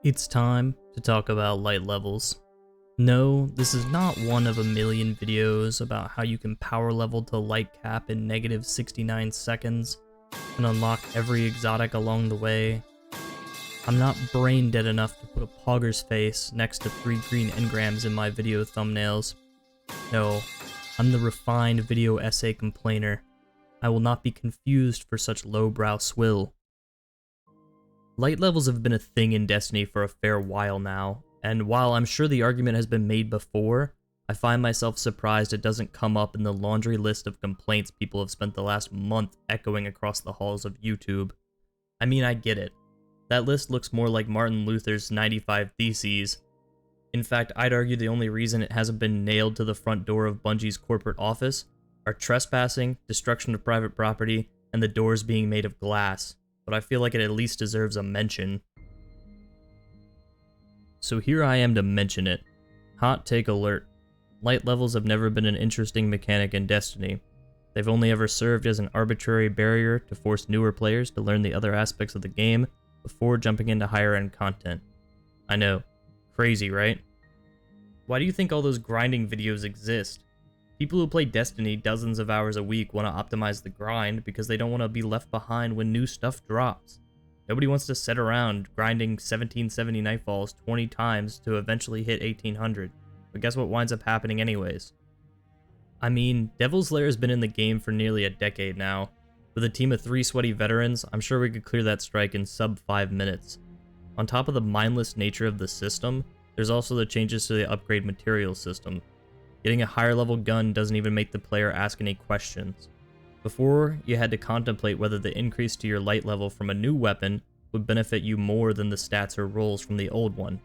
It's time to talk about light levels. No, this is not one of a million videos about how you can power level to light cap in negative 69 seconds and unlock every exotic along the way. I'm not brain dead enough to put a pogger's face next to 3 green engrams in my video thumbnails. No, I'm the refined video essay complainer. I will not be confused for such lowbrow swill. Light levels have been a thing in Destiny for a fair while now, and while I'm sure the argument has been made before, I find myself surprised it doesn't come up in the laundry list of complaints people have spent the last month echoing across the halls of YouTube. I mean, I get it. That list looks more like Martin Luther's 95 Theses. In fact, I'd argue the only reason it hasn't been nailed to the front door of Bungie's corporate office are trespassing, destruction of private property, and the doors being made of glass. But I feel like it at least deserves a mention. So here I am to mention it. Hot take alert. Light levels have never been an interesting mechanic in Destiny. They've only ever served as an arbitrary barrier to force newer players to learn the other aspects of the game before jumping into higher end content. I know. Crazy, right? Why do you think all those grinding videos exist? People who play Destiny dozens of hours a week want to optimize the grind because they don't want to be left behind when new stuff drops. Nobody wants to sit around grinding 1770 Nightfalls 20 times to eventually hit 1800. But guess what winds up happening anyways? I mean, Devil's Lair has been in the game for nearly a decade now. With a team of 3 sweaty veterans, I'm sure we could clear that strike in sub 5 minutes. On top of the mindless nature of the system, there's also the changes to the upgrade materials system. Getting a higher level gun doesn't even make the player ask any questions. Before, you had to contemplate whether the increase to your light level from a new weapon would benefit you more than the stats or rolls from the old one.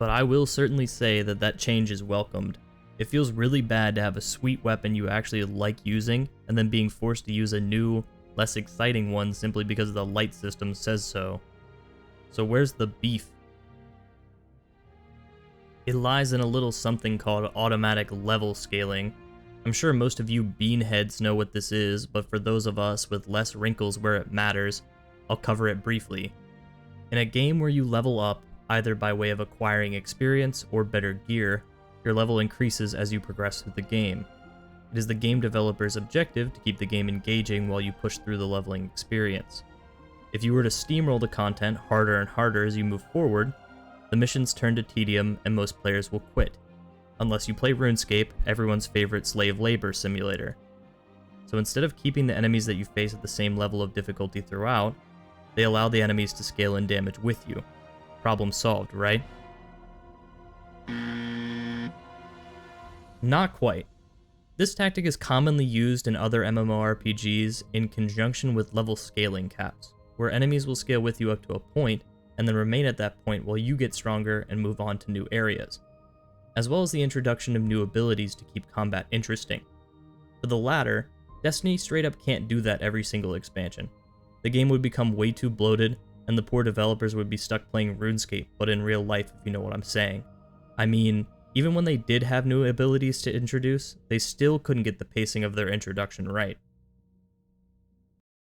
But I will certainly say that that change is welcomed. It feels really bad to have a sweet weapon you actually like using and then being forced to use a new, less exciting one simply because the light system says so. So where's the beef? It lies in a little something called automatic level scaling. I'm sure most of you beanheads know what this is, but for those of us with less wrinkles where it matters, I'll cover it briefly. In a game where you level up, either by way of acquiring experience or better gear, your level increases as you progress through the game. It is the game developer's objective to keep the game engaging while you push through the leveling experience. If you were to steamroll the content harder and harder as you move forward, the missions turn to tedium and most players will quit. Unless you play RuneScape, everyone's favorite slave labor simulator. So instead of keeping the enemies that you face at the same level of difficulty throughout, they allow the enemies to scale in damage with you. Problem solved, right? Not quite. This tactic is commonly used in other MMORPGs in conjunction with level scaling caps, where enemies will scale with you up to a point, and then remain at that point while you get stronger and move on to new areas, as well as the introduction of new abilities to keep combat interesting. For the latter, Destiny straight up can't do that every single expansion. The game would become way too bloated, and the poor developers would be stuck playing RuneScape, but in real life, if you know what I'm saying. I mean, even when they did have new abilities to introduce, they still couldn't get the pacing of their introduction right.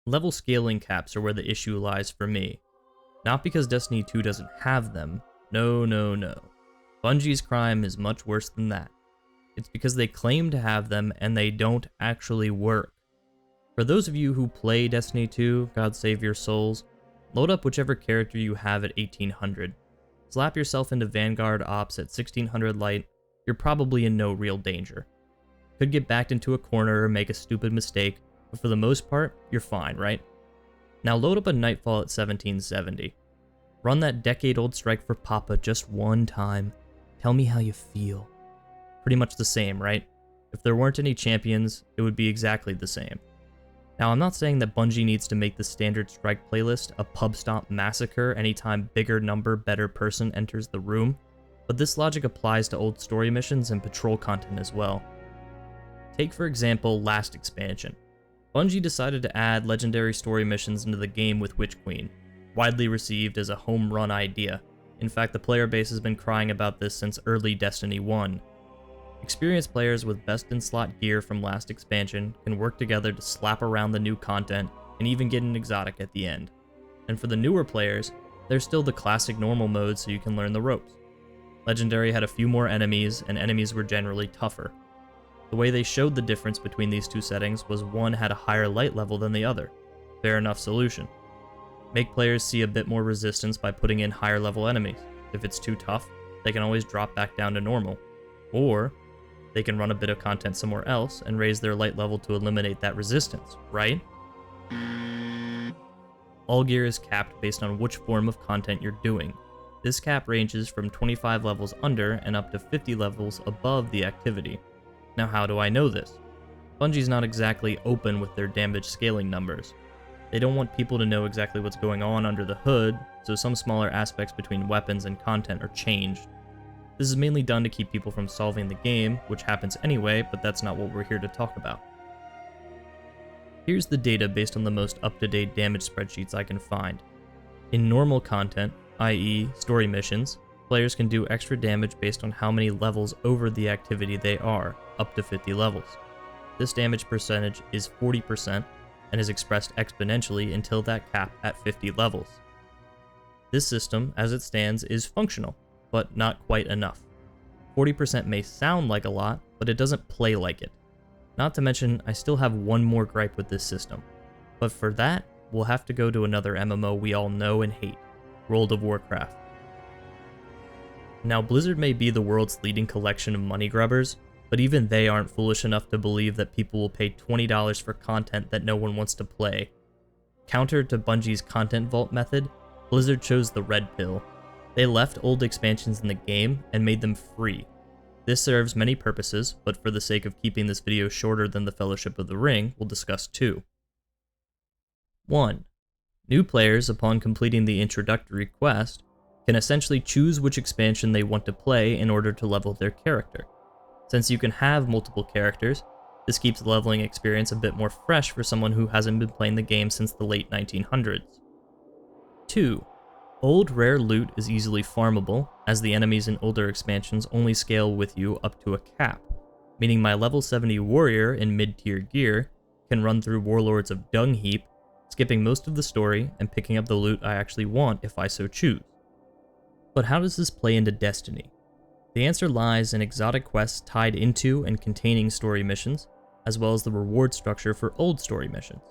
Level scaling caps are where the issue lies for me. Not because Destiny 2 doesn't have them. No. Bungie's crime is much worse than that. It's because they claim to have them and they don't actually work. For those of you who play Destiny 2, God save your souls, load up whichever character you have at 1800. Slap yourself into Vanguard Ops at 1600 light, you're probably in no real danger. Could get backed into a corner or make a stupid mistake, but for the most part, you're fine, right? Now load up a Nightfall at 1770. Run that decade-old strike for Papa just one time. Tell me how you feel. Pretty much the same, right? If there weren't any champions, it would be exactly the same. Now I'm not saying that Bungie needs to make the standard strike playlist a pub stomp massacre anytime bigger number, better person enters the room, but this logic applies to old story missions and patrol content as well. Take for example last expansion. Bungie decided to add legendary story missions into the game with Witch Queen, widely received as a home run idea. In fact, the player base has been crying about this since early Destiny 1. Experienced players with best in slot gear from last expansion can work together to slap around the new content and even get an exotic at the end. And for the newer players, There's still the classic normal mode so you can learn the ropes. Legendary had a few more enemies, and enemies were generally tougher. The way they showed the difference between these two settings was one had a higher light level than the other. Fair enough solution. Make players see a bit more resistance by putting in higher level enemies. If it's too tough, they can always drop back down to normal. Or they can run a bit of content somewhere else and raise their light level to eliminate that resistance, right? All gear is capped based on which form of content you're doing. This cap ranges from 25 levels under and up to 50 levels above the activity. Now how do I know this? Bungie's not exactly open with their damage scaling numbers. They don't want people to know exactly what's going on under the hood, so some smaller aspects between weapons and content are changed. This is mainly done to keep people from solving the game, which happens anyway, but that's not what we're here to talk about. Here's the data based on the most up-to-date damage spreadsheets I can find. In normal content, i.e. story missions, players can do extra damage based on how many levels over the activity they are, up to 50 levels. This damage percentage is 40% and is expressed exponentially until that cap at 50 levels. This system, as it stands, is functional, but not quite enough. 40% may sound like a lot, but it doesn't play like it. Not to mention, I still have one more gripe with this system. But for that, we'll have to go to another MMO we all know and hate, World of Warcraft. Now, Blizzard may be the world's leading collection of money grubbers, but even they aren't foolish enough to believe that people will pay $20 for content that no one wants to play. Counter to Bungie's content vault method, Blizzard chose the red pill. They left old expansions in the game and made them free. This serves many purposes, but for the sake of keeping this video shorter than the Fellowship of the Ring, we'll discuss two. 1. New players, upon completing the introductory quest, can essentially choose which expansion they want to play in order to level their character. Since you can have multiple characters, this keeps the leveling experience a bit more fresh for someone who hasn't been playing the game since the late 1900s. 2. Old rare loot is easily farmable, as the enemies in older expansions only scale with you up to a cap, meaning my level 70 warrior in mid-tier gear can run through Warlords of Dung Heap, skipping most of the story and picking up the loot I actually want if I so choose. But how does this play into Destiny? The answer lies in exotic quests tied into and containing story missions, as well as the reward structure for old story missions.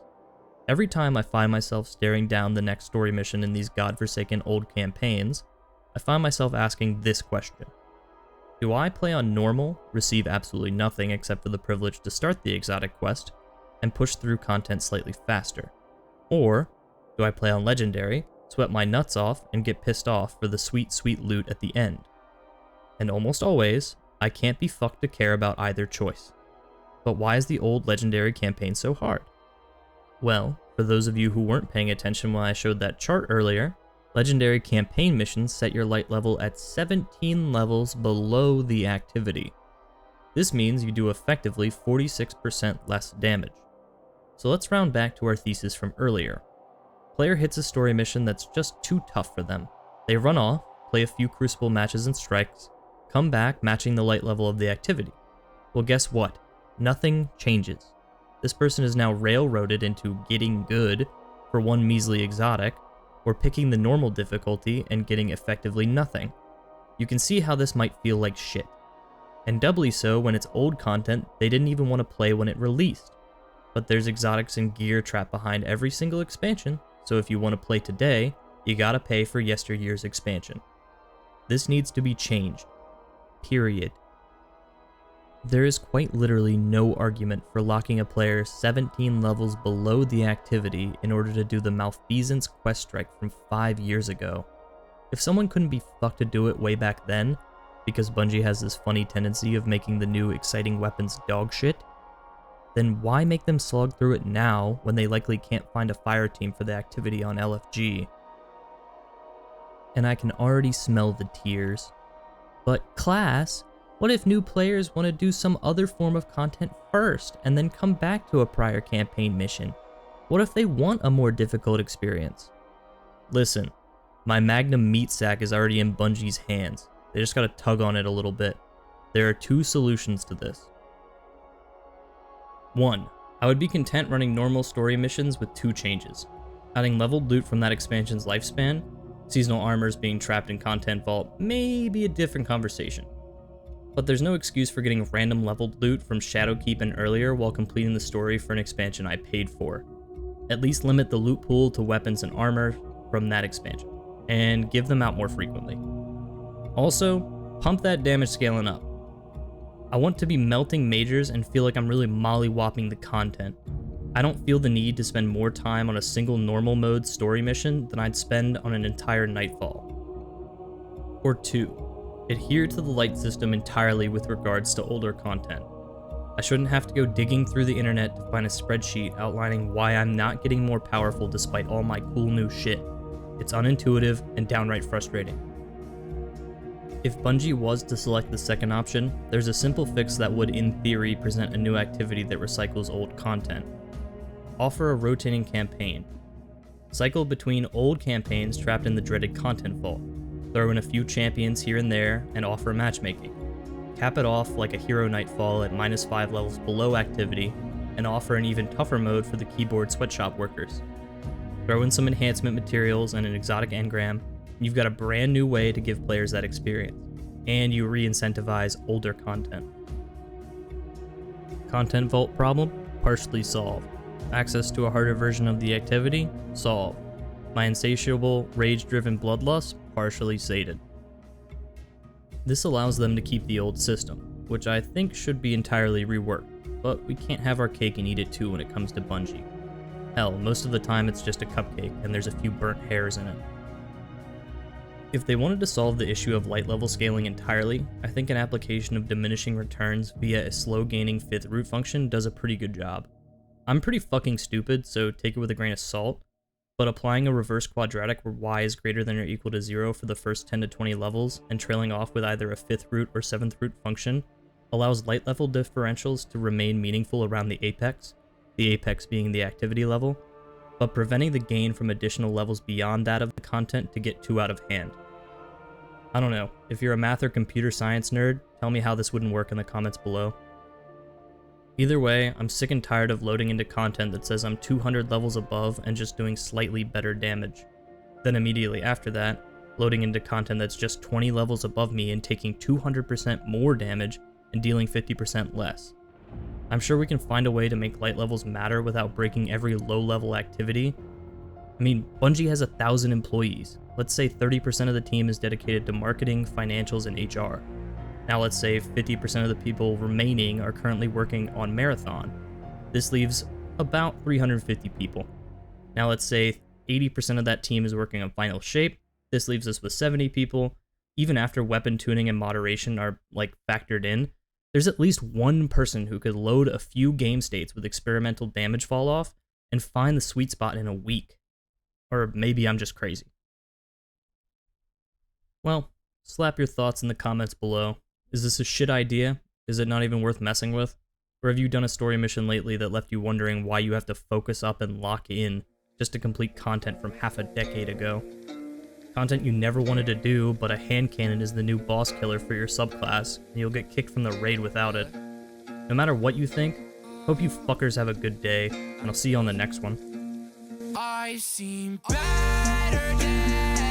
Every time I find myself staring down the next story mission in these godforsaken old campaigns, I find myself asking this question. Do I play on normal, receive absolutely nothing except for the privilege to start the exotic quest, and push through content slightly faster? Or do I play on legendary, sweat my nuts off, and get pissed off for the sweet, sweet loot at the end? And almost always, I can't be fucked to care about either choice. But why is the old legendary campaign so hard? Well, for those of you who weren't paying attention when I showed that chart earlier, legendary campaign missions set your light level at 17 levels below the activity. This means you do effectively 46% less damage. So let's round back to our thesis from earlier. Player hits a story mission that's just too tough for them. They run off, play a few Crucible matches and strikes, come back matching the light level of the activity. Well, guess what? Nothing changes. This person is now railroaded into getting good for one measly exotic, or picking the normal difficulty and getting effectively nothing. You can see how this might feel like shit. And doubly so when it's old content they didn't even want to play when it released. But there's exotics and gear trapped behind every single expansion, so if you want to play today, you gotta pay for yesteryear's expansion. This needs to be changed. Period. There is quite literally no argument for locking a player 17 levels below the activity in order to do the Malfeasance quest strike from 5 years ago. If someone couldn't be fucked to do it way back then, because Bungie has this funny tendency of making the new exciting weapons dog shit, then why make them slog through it now when they likely can't find a fire team for the activity on LFG? And I can already smell the tears. But class, what if new players want to do some other form of content first and then come back to a prior campaign mission? What if they want a more difficult experience? Listen, my Magnum meat sack is already in Bungie's hands. They just gotta tug on it a little bit. There are two solutions to this. 1. I would be content running normal story missions with two changes. Adding leveled loot from that expansion's lifespan, Seasonal armors being trapped in Content Vault may be a different conversation. But there's no excuse for getting random leveled loot from Shadowkeep and earlier while completing the story for an expansion I paid for. At least limit the loot pool to weapons and armor from that expansion, and give them out more frequently. Also, pump that damage scaling up. I want to be melting majors and feel like I'm really mollywopping the content. I don't feel the need to spend more time on a single normal mode story mission than I'd spend on an entire Nightfall. Or 2. Adhere to the light system entirely with regards to older content. I shouldn't have to go digging through the internet to find a spreadsheet outlining why I'm not getting more powerful despite all my cool new shit. It's unintuitive and downright frustrating. If Bungie was to select the second option, there's a simple fix that would, in theory, present a new activity that recycles old content. Offer a rotating campaign. Cycle between old campaigns trapped in the dreaded Content Vault. Throw in a few champions here and there, and offer matchmaking. Cap it off like a Hero Nightfall at -5 levels below activity, and offer an even tougher mode for the keyboard sweatshop workers. Throw in some enhancement materials and an exotic engram, and you've got a brand new way to give players that experience, and you re-incentivize older content. Content Vault problem? Partially solved. Access to a harder version of the activity? Solved. My insatiable, rage-driven bloodlust? Partially sated. This allows them to keep the old system, which I think should be entirely reworked, but we can't have our cake and eat it too when it comes to Bungie. Hell, most of the time it's just a cupcake and there's a few burnt hairs in it. If they wanted to solve the issue of light level scaling entirely, I think an application of diminishing returns via a slow gaining 5th root function does a pretty good job. I'm pretty fucking stupid, so take it with a grain of salt, but applying a reverse quadratic where y is greater than or equal to 0 for the first 10 to 20 levels and trailing off with either a 5th root or 7th root function allows light level differentials to remain meaningful around the apex being the activity level, but preventing the gain from additional levels beyond that of the content to get too out of hand. I don't know, if you're a math or computer science nerd, tell me how this wouldn't work in the comments below. Either way, I'm sick and tired of loading into content that says I'm 200 levels above and just doing slightly better damage. Then immediately after that, loading into content that's just 20 levels above me and taking 200% more damage and dealing 50% less. I'm sure we can find a way to make light levels matter without breaking every low-level activity. I mean, Bungie has 1,000 employees. Let's say 30% of the team is dedicated to marketing, financials, and HR. Now let's say 50% of the people remaining are currently working on Marathon. This leaves about 350 people. Now let's say 80% of that team is working on Final Shape. This leaves us with 70 people. Even after weapon tuning and moderation are factored in, there's at least one person who could load a few game states with experimental damage fall off and find the sweet spot in a week. Or maybe I'm just crazy. Well, slap your thoughts in the comments below. Is this a shit idea? Is it not even worth messing with? Or have you done a story mission lately that left you wondering why you have to focus up and lock in just to complete content from half a decade ago? Content you never wanted to do, but a hand cannon is the new boss killer for your subclass, and you'll get kicked from the raid without it. No matter what you think, hope you fuckers have a good day, and I'll see you on the next one. I've seen better days.